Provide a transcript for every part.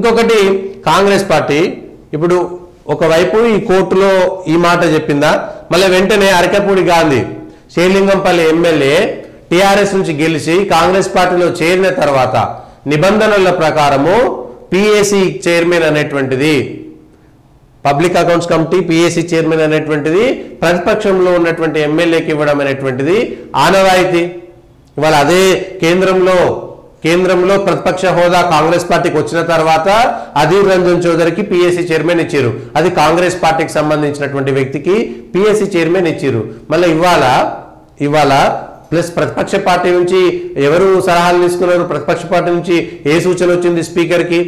ఇంకొకటి కాంగ్రెస్ పార్టీ ఇప్పుడు ఒకవైపు ఈ కోర్టులో ఈ మాట చెప్పిందా, మళ్ళీ వెంటనే అరకపూడి గాంధీ శ్రీలింగంపల్లి ఎమ్మెల్యే టీఆర్ఎస్ నుంచి గెలిచి కాంగ్రెస్ పార్టీలో చేరిన తర్వాత నిబంధనల ప్రకారము పిఏసి చైర్మన్ అనేటువంటిది, public accounts committee PAC chairman అనేటువంటిది ప్రతిపక్షంలో ఉన్నటువంటి ఎమ్మెల్యేకి ఇవ్వడం అనేటువంటిది ఆనవాయితీ. ఇవాళ అదే కేంద్రంలో ప్రతిపక్ష హోదా కాంగ్రెస్ పార్టీకి వచ్చిన తర్వాత అధీర్ రంజన్ చౌదరికి పిఎస్సి చైర్మన్ ఇచ్చారు. అది కాంగ్రెస్ పార్టీకి సంబంధించినటువంటి వ్యక్తికి పిఎస్సి చైర్మన్ ఇచ్చారు. మళ్ళీ ఇవాళ ప్లస్ ప్రతిపక్ష పార్టీ నుంచి ఎవరు సలహాలు తీసుకున్నారు, ప్రతిపక్ష పార్టీ నుంచి ఏ సూచన వచ్చింది స్పీకర్కి?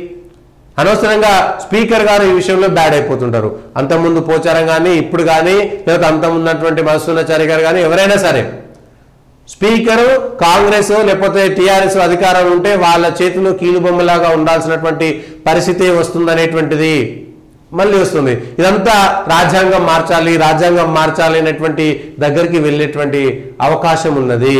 అనవసరంగా స్పీకర్ గారు ఈ విషయంలో బ్యాడ్ అయిపోతుంటారు. అంతకుముందు పోచారం కానీ ఇప్పుడు కానీ లేకపోతే అంతకుమున్నటువంటి మధుసూదనాచారి గారు కానీ ఎవరైనా సరే స్పీకరు కాంగ్రెస్ లేకపోతే టీఆర్ఎస్ అధికారం ఉంటే వాళ్ళ చేతిలో కీలుబొమ్మలాగా ఉండాల్సినటువంటి పరిస్థితి వస్తుందనేటువంటిది మళ్ళీ వస్తుంది. ఇదంతా రాజ్యాంగం మార్చాలి అనేటువంటి దగ్గరికి వెళ్ళేటువంటి అవకాశం ఉన్నది.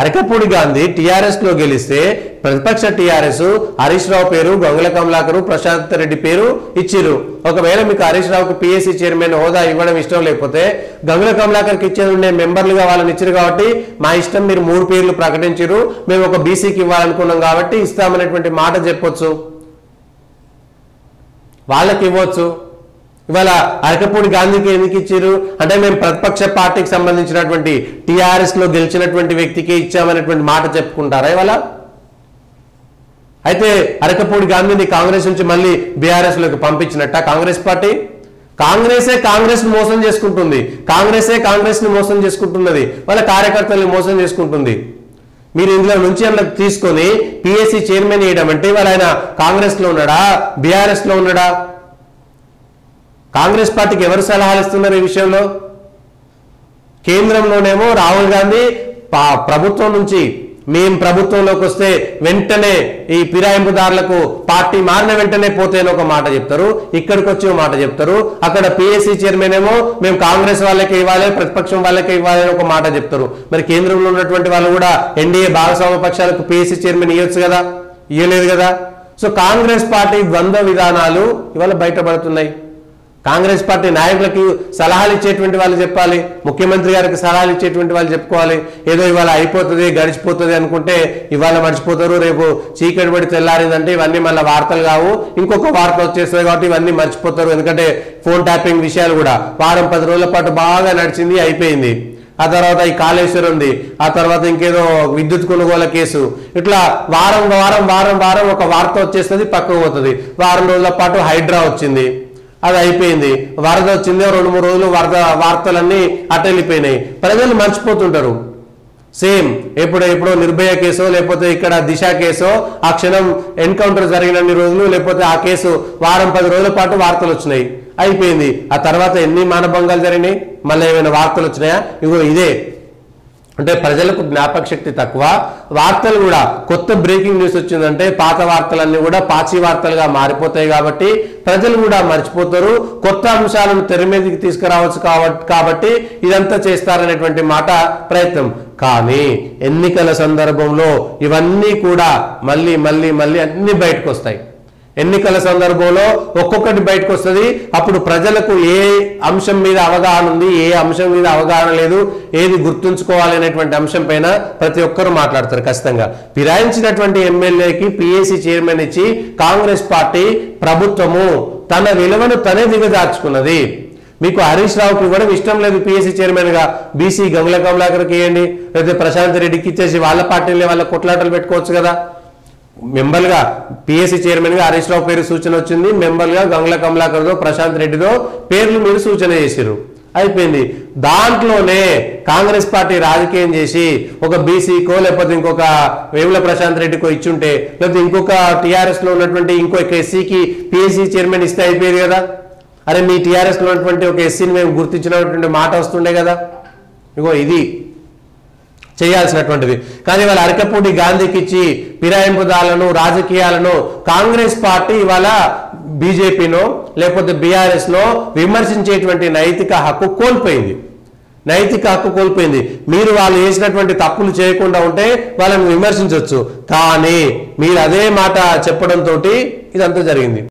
అరకపూడి గాంధీ టీఆర్ఎస్ లో గెలిస్తే ప్రతిపక్ష టీఆర్ఎస్ హరీష్ రావు పేరు, గంగుల కమలాకర్, ప్రశాంత్ రెడ్డి పేరు ఇచ్చిరు. ఒకవేళ మీకు హరీష్ రావుకు పిఎస్సి చైర్మన్ హోదా ఇవ్వడం ఇష్టం లేకపోతే గంగుల కమలాకర్కి ఇచ్చేది ఉండే మెంబర్లుగా వాళ్ళని ఇచ్చారు కాబట్టి మా ఇష్టం, మీరు 3 పేర్లు ప్రకటించారు, మేము ఒక బీసీకి ఇవ్వాలనుకున్నాం కాబట్టి ఇస్తామనేటువంటి మాట చెప్పొచ్చు, వాళ్ళకి ఇవ్వచ్చు. ఇవాళ అరకపూడి గాంధీకి ఎందుకు ఇచ్చారు అంటే మేము ప్రతిపక్ష పార్టీకి సంబంధించినటువంటి టీఆర్ఎస్ లో గెలిచినటువంటి వ్యక్తికి ఇచ్చామనేటువంటి మాట చెప్పుకుంటారా ఇవాళ? అయితే అరకపూడి గాంధీని కాంగ్రెస్ నుంచి మళ్ళీ బీఆర్ఎస్ లోకి పంపించినట్ట కాంగ్రెస్ పార్టీ? కాంగ్రెస్ మోసం చేసుకుంటుంది, కాంగ్రెస్ ని మోసం చేసుకుంటున్నది, వాళ్ళ కార్యకర్తల్ని మోసం చేసుకుంటుంది. మీరు ఇందులో నుంచి అందులో తీసుకొని పిఎస్సి చైర్మన్ చేయడం అంటే ఇవాళ ఆయన కాంగ్రెస్ లో ఉన్నాడా, బీఆర్ఎస్ లో ఉన్నాడా? కాంగ్రెస్ పార్టీకి ఎవరు సలహాలు ఇస్తున్నారు ఈ విషయంలో? కేంద్రంలోనేమో రాహుల్ గాంధీ ప్రభుత్వం నుంచి మేము ప్రభుత్వంలోకి వస్తే వెంటనే ఈ ఫిరాయింపుదారులకు పార్టీ మారిన వెంటనే పోతేనే ఒక మాట చెప్తారు, ఇక్కడికి వచ్చి ఒక మాట చెప్తారు. అక్కడ పిఎస్సి చైర్మన్ ఏమో మేము కాంగ్రెస్ వాళ్ళకే ఇవ్వాలి, ప్రతిపక్షం వాళ్ళకే ఇవ్వాలి అని ఒక మాట చెప్తారు. మరి కేంద్రంలో ఉన్నటువంటి వాళ్ళు కూడా ఎన్డీఏ భాగస్వామ్య పక్షాలకు పిఎస్సి చైర్మన్ ఇవ్వచ్చు కదా, ఇవ్వలేదు కదా. సో కాంగ్రెస్ పార్టీ ద్వంద్వ విధానాలు ఇవాళ బయటపడుతున్నాయి. కాంగ్రెస్ పార్టీ నాయకులకి సలహాలు ఇచ్చేటువంటి వాళ్ళు చెప్పాలి, ముఖ్యమంత్రి గారికి సలహాలు ఇచ్చేటువంటి వాళ్ళు చెప్పుకోవాలి. ఏదో ఇవాళ అయిపోతుంది గడిచిపోతుంది అనుకుంటే ఇవాళ మర్చిపోతారు, రేపు చీకటి పడి తెల్లారిందంటే ఇవన్నీ మళ్ళీ వార్తలు కావు, ఇంకొక వార్త వచ్చేస్తుంది కాబట్టి ఇవన్నీ మర్చిపోతారు. ఎందుకంటే ఫోన్ ట్యాపింగ్ విషయాలు కూడా వారం 10 రోజుల పాటు బాగా నడిచింది, అయిపోయింది. ఆ తర్వాత ఈ కాళేశ్వరం ఉంది, ఆ తర్వాత ఇంకేదో విద్యుత్ కొనుగోలు కేసు, ఇట్లా వారం ఒక వార్త వచ్చేస్తుంది, పక్కకు పోతుంది. వారం రోజుల పాటు హైడ్రా వచ్చింది, అది అయిపోయింది. వరద వచ్చింది, 2-3 రోజులు వార్తలన్నీ అటెళ్ళిపోయినాయి. ప్రజలు మర్చిపోతుంటారు. సేమ్ ఎప్పుడో నిర్భయ కేసో లేకపోతే ఇక్కడ దిశ కేసో ఆ క్షణం ఎన్కౌంటర్ జరిగినన్ని రోజులు లేకపోతే ఆ కేసు వారం 10 రోజుల పాటు వార్తలు వచ్చినాయి, అయిపోయింది. ఆ తర్వాత ఎన్ని మానభంగాలు జరిగినాయి, మళ్ళీ ఏమైనా వార్తలు వచ్చినాయా? ఇగో ఇదే అంటే ప్రజలకు జ్ఞాపక శక్తి తక్కువ. వార్తలు కూడా కొత్త బ్రేకింగ్ న్యూస్ వచ్చిందంటే పాత వార్తలన్నీ కూడా పాచి వార్తలుగా మారిపోతాయి కాబట్టి ప్రజలు కూడా మర్చిపోతారు. కొత్త అంశాలను తెర మీదకి తీసుకురావచ్చు కాబట్టి ఇదంతా చేస్తారనేటువంటి మాట ప్రయత్నం. కానీ ఎన్నికల సందర్భంలో ఇవన్నీ కూడా మళ్ళీ అన్ని బయటకు వస్తాయి. ఎన్నికల సందర్భంలో ఒక్కొక్కటి బయటకు వస్తుంది. అప్పుడు ప్రజలకు ఏ అంశం మీద అవగాహన ఉంది, ఏ అంశం మీద అవగాహన లేదు, ఏది గుర్తుంచుకోవాలి అనేటువంటి అంశం పైన ప్రతి ఒక్కరు మాట్లాడతారు ఖచ్చితంగా. ఫిరాయించినటువంటి ఎమ్మెల్యేకి పిఎస్సి చైర్మన్ ఇచ్చి కాంగ్రెస్ పార్టీ ప్రభుత్వము తన విలువను తనే దిగజార్చుకున్నది. మీకు హరీష్ రావుకి ఇవ్వడం ఇష్టం లేదు పిఎస్సి చైర్మన్ గా, బీసీ గంగుల కమలాకర్కి ఇవ్వండి, లేకపోతే ప్రశాంత్ రెడ్డికి ఇచ్చేసి వాళ్ళ పార్టీలే వాళ్ళ కొట్లాటలు పెట్టుకోవచ్చు కదా. మెంబర్గా పిఎస్సి చైర్మన్ గా హరీష్ రావు పేరు సూచన వచ్చింది, మెంబర్గా గంగుల కమలాకర్దో ప్రశాంత్ రెడ్డిదో పేర్లు మీరు సూచన చేశారు, అయిపోయింది. దాంట్లోనే కాంగ్రెస్ పార్టీ రాజకీయం చేసి ఒక బీసీకో లేకపోతే ఇంకొక వేముల ప్రశాంత్ రెడ్డికో ఇచ్చుంటే, లేకపోతే ఇంకొక టీఆర్ఎస్ లో ఉన్నటువంటి ఇంకొక ఎస్సీకి పిఎస్సి చైర్మన్ ఇస్తే అయిపోయేది కదా. అరే మీ టీఆర్ఎస్ లో ఉన్నటువంటి ఒక ఎస్సీని మేము గుర్తించినటువంటి మాట వస్తుండే కదా. ఇగో ఇది చేయాల్సినటువంటిది. కానీ వాళ్ళ అరకపూడి గాంధీకి ఇచ్చి ఫిరాయింపుదారులను రాజకీయాలను కాంగ్రెస్ పార్టీ ఇవాళ బీజేపీనో లేకపోతే బీఆర్ఎస్ నో విమర్శించేటువంటి నైతిక హక్కు కోల్పోయింది. మీరు వాళ్ళు చేసినటువంటి తప్పులు చేయకుండా ఉంటే వాళ్ళని విమర్శించవచ్చు. కానీ మీరు అదే మాట చెప్పడంతో ఇదంతా జరిగింది.